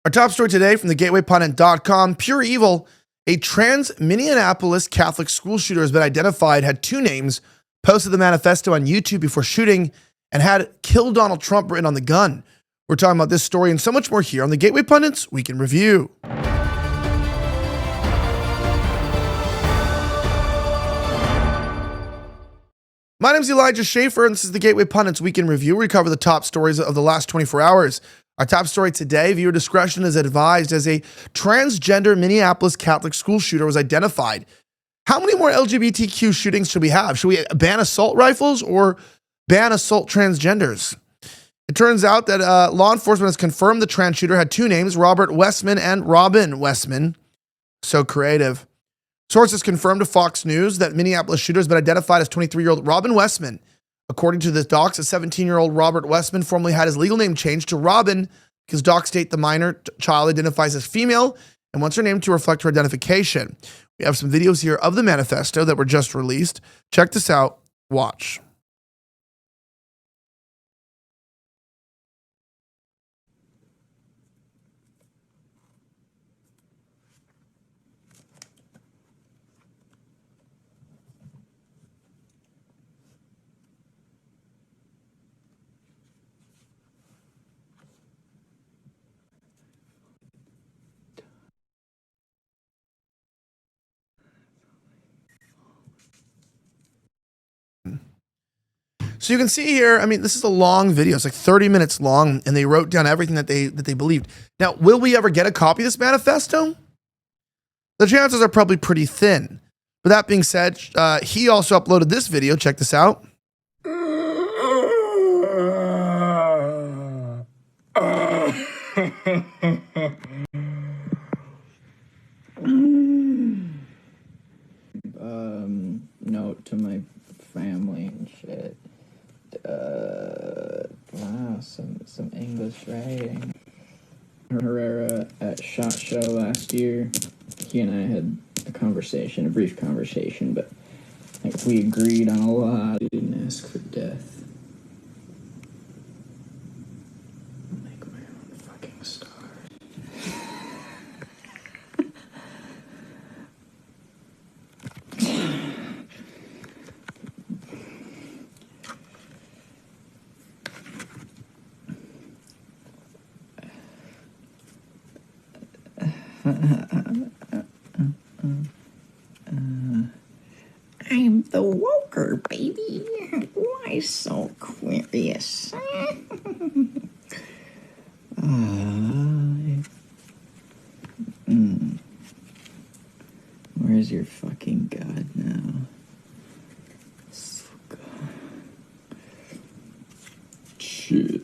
Our top story today from the gatewaypundit.com, pure evil. A trans Minneapolis Catholic school shooter has been identified, had two names, posted the manifesto on YouTube before shooting, and had "Kill Donald Trump" written on the gun. We're talking about this story and so much more here on the Gateway Pundits Week in Review. My name is Elijah Schaffer, and this is the Gateway Pundits Week in Review, where we cover the top stories of the last 24 hours. Our top story today, viewer discretion is advised, as a transgender Minneapolis Catholic school shooter was identified. How many more LGBTQ shootings should we have? Should we ban assault rifles or ban assault transgenders? It turns out that law enforcement has confirmed the trans shooter had two names, Robert Westman and Robin Westman. So creative. Sources confirmed to Fox News that Minneapolis shooter has been identified as 23-year-old Robin Westman. According to the docs, a 17-year-old Robert Westman formerly had his legal name changed to Robin because docs state the minor child identifies as female and wants her name to reflect her identification. We have some videos here of the manifesto that were just released. Check this out. Watch. So you can see here, I mean, this is a long video. It's like 30 minutes long, and they wrote down everything that they believed. Now, will we ever get a copy of this manifesto? The chances are probably pretty thin. But that being said, he also uploaded this video. Check this out. Note to my family and shit. Wow, some English writing. Herrera at SHOT Show last year, he and I had a brief conversation, but like, we agreed on a lot. He didn't ask for death. I'll make my own fucking star. I'm the woker, baby. Why so curious? Where's your fucking God now? Shit.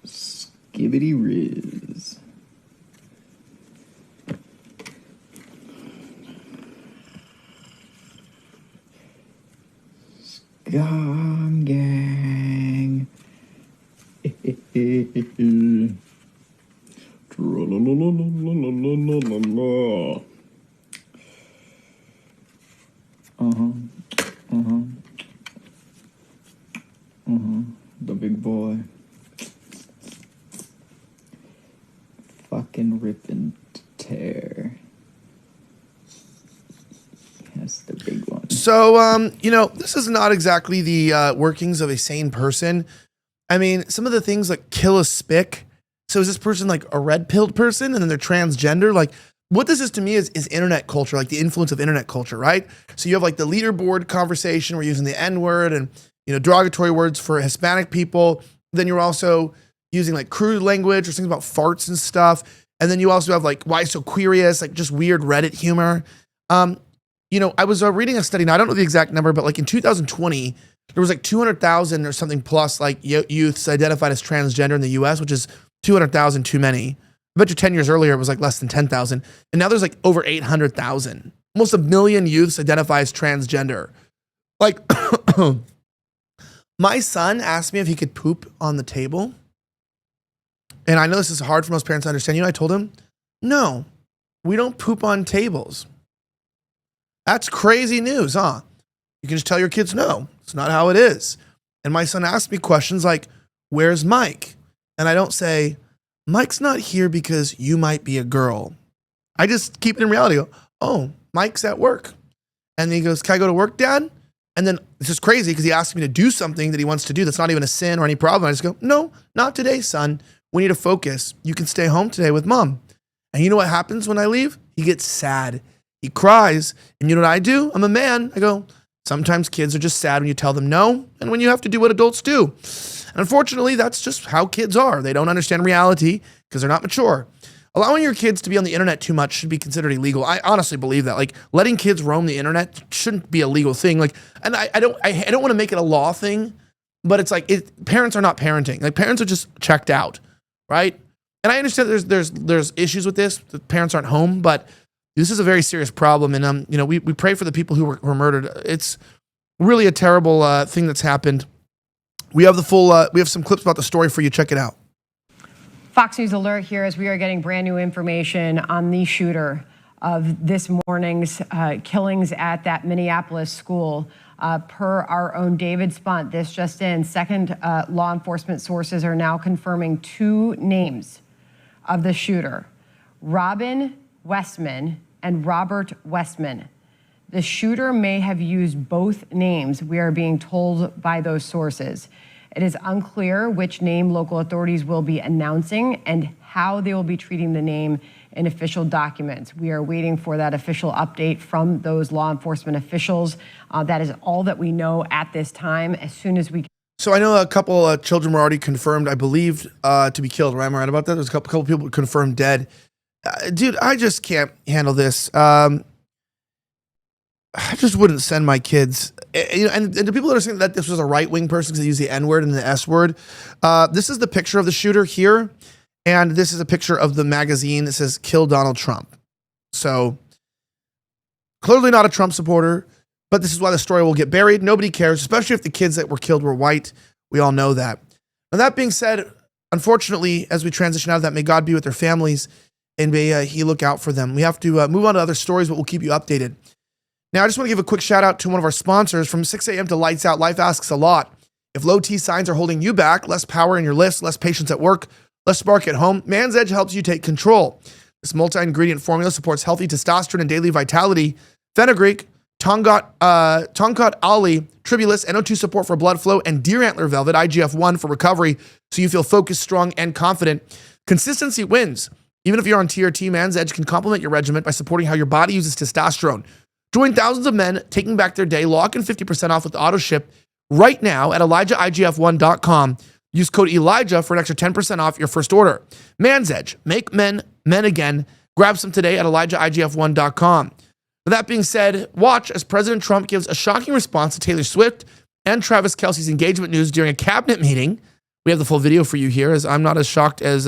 Skibbity Riz. Scum gang. The big boy. Fucking rip and tear. That's the big one. So, this is not exactly the workings of a sane person. I mean, some of the things like kill a spick. So is this person like a red-pilled person and then they're transgender? Like, what this is to me is internet culture, like the influence of internet culture, right? So you have like the leaderboard conversation, we're using the N-word and, derogatory words for Hispanic people. Then you're also using like crude language or things about farts and stuff. And then you also have like, why so curious, like just weird Reddit humor. I was reading a study, now I don't know the exact number, but like in 2020, there was like 200,000 or something plus like youths identified as transgender in the US, which is 200,000 too many. I bet you 10 years earlier it was like less than 10,000. And now there's like over 800,000. Almost 1 million youths identify as transgender. Like, my son asked me if he could poop on the table. And I know this is hard for most parents to understand. I told him, no, we don't poop on tables. That's crazy news, huh? You can just tell your kids, no, it's not how it is. And my son asks me questions like, where's Mike? And I don't say, Mike's not here because you might be a girl. I just keep it in reality. Go, oh, Mike's at work. And then he goes, can I go to work, Dad? And then it's just crazy because he asked me to do something that he wants to do that's not even a sin or any problem. I just go, no, not today, son. We need to focus. You can stay home today with mom. And you know what happens when I leave? He gets sad. He cries. And you know what I do? I'm a man. I go, sometimes kids are just sad when you tell them no and when you have to do what adults do. And unfortunately, that's just how kids are. They don't understand reality because they're not mature. Allowing your kids to be on the internet too much should be considered illegal. I honestly believe that. Like, letting kids roam the internet shouldn't be a legal thing. Like, and I don't want to make it a law thing, but it's like parents are not parenting. Like, parents are just checked out, right? And I understand there's issues with this. The parents aren't home, but this is a very serious problem. And we pray for the people who were murdered. It's really a terrible thing that's happened. We have we have some clips about the story for you. Check it out. Fox News alert here as we are getting brand new information on the shooter of this morning's killings at that Minneapolis school. Per our own David Spunt, this just in, second law enforcement sources are now confirming 2 names of the shooter, Robin Westman and Robert Westman. The shooter may have used both names, we are being told by those sources. It is unclear which name local authorities will be announcing and how they will be treating the name in official documents. We are waiting for that official update from those law enforcement officials. That is all that we know at this time. As soon as we... So I know a couple children were already confirmed, I believed, to be killed. Right? Am I right about that? There's a couple people confirmed dead. Dude, I just can't handle this. I just wouldn't send my kids. And the people that are saying that this was a right-wing person because they use the N-word and the S-word, this is the picture of the shooter here, and this is a picture of the magazine that says "Kill Donald Trump." So clearly not a Trump supporter, but this is why the story will get buried. Nobody cares, especially if the kids that were killed were white. We all know that. And that being said, unfortunately, as we transition out of that, may God be with their families and may He look out for them. We have to move on to other stories, but we'll keep you updated. Now, I just want to give a quick shout out to one of our sponsors. From 6 a.m. to lights out, life asks a lot. If low T signs are holding you back, less power in your lifts, less patience at work, less spark at home, Man's Edge helps you take control. This multi-ingredient formula supports healthy testosterone and daily vitality. Fenugreek, Tonkat Ali, Tribulus, NO2 support for blood flow, and deer antler velvet, IGF-1 for recovery, so you feel focused, strong, and confident. Consistency wins. Even if you're on TRT, Man's Edge can complement your regimen by supporting how your body uses testosterone. Join thousands of men taking back their day. Lock in 50% off with auto ship right now at ElijahIGF1.com. Use code Elijah for an extra 10% off your first order. Man's Edge. Make men men again. Grab some today at ElijahIGF1.com. With that being said, watch as President Trump gives a shocking response to Taylor Swift and Travis Kelce's engagement news during a cabinet meeting. We have the full video for you here, as I'm not as shocked as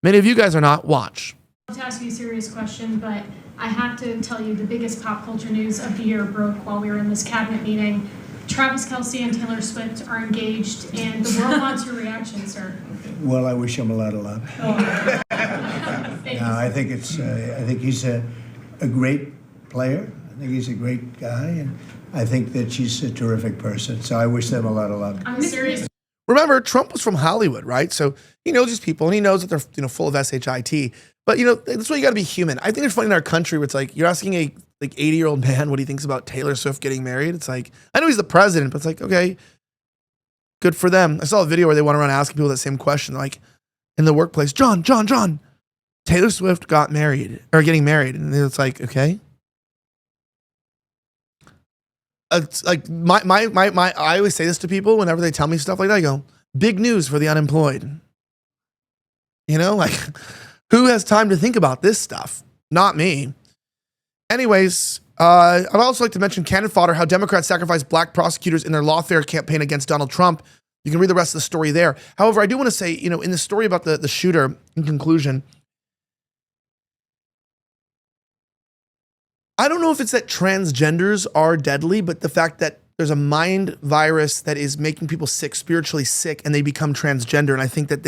many of you guys are not. Watch. To ask you a serious question, but I have to tell you the biggest pop culture news of the year broke while we were in this cabinet meeting. Travis Kelce and Taylor Swift are engaged, and the world wants your reaction, sir. Well, I wish him a lot of luck. Oh. No, I think he's a great player. I think he's a great guy, and I think that she's a terrific person. So I wish them a lot of luck. I'm serious. Remember, Trump was from Hollywood, right? So he knows these people, and he knows that they're full of shit. But that's why you got to be human. I think it's funny in our country where it's like you're asking a 80-year-old man what he thinks about Taylor Swift getting married. It's like, I know he's the president, but it's like, okay, good for them. I saw a video where they went around asking people that same question, like in the workplace, John, Taylor Swift got married or getting married, and it's like, okay. It's like my I always say this to people whenever they tell me stuff like that. I go, big news for the unemployed. Like who has time to think about this stuff? Not me. Anyways, I'd also like to mention Cannon Fodder, how Democrats sacrificed black prosecutors in their Lawfare campaign against Donald Trump. You can read the rest of the story there. However, I do want to say, in the story about the shooter, in conclusion, I don't know if it's that transgenders are deadly, but the fact that there's a mind virus that is making people sick, spiritually sick, and they become transgender. And I think that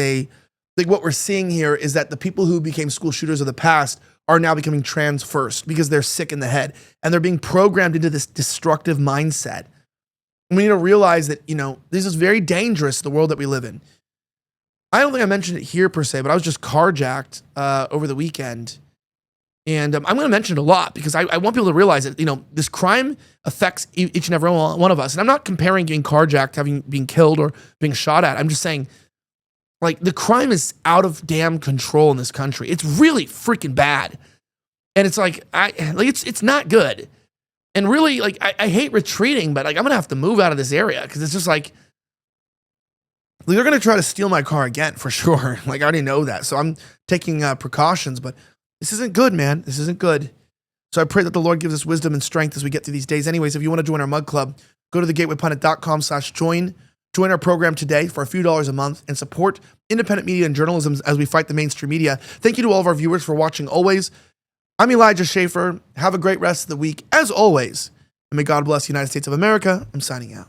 like what we're seeing here is that the people who became school shooters of the past are now becoming trans first because they're sick in the head and they're being programmed into this destructive mindset. And we need to realize that, this is very dangerous, the world that we live in. I don't think I mentioned it here per se, but I was just carjacked over the weekend. And I'm going to mention it a lot because I want people to realize that, this crime affects each and every one of us. And I'm not comparing getting carjacked, being killed or being shot at. I'm just saying, like, the crime is out of damn control in this country. It's really freaking bad. And it's like, it's not good. And really, like, I hate retreating, but like, I'm going to have to move out of this area because it's just like, they're going to try to steal my car again for sure. Like, I already know that. So I'm taking precautions, but this isn't good, man. This isn't good. So I pray that the Lord gives us wisdom and strength as we get through these days. Anyways, if you want to join our mug club, go to thegatewaypundit.com/join. Join our program today for a few dollars a month and support independent media and journalism as we fight the mainstream media. Thank you to all of our viewers for watching always. I'm Elijah Schaffer. Have a great rest of the week as always. And may God bless the United States of America. I'm signing out.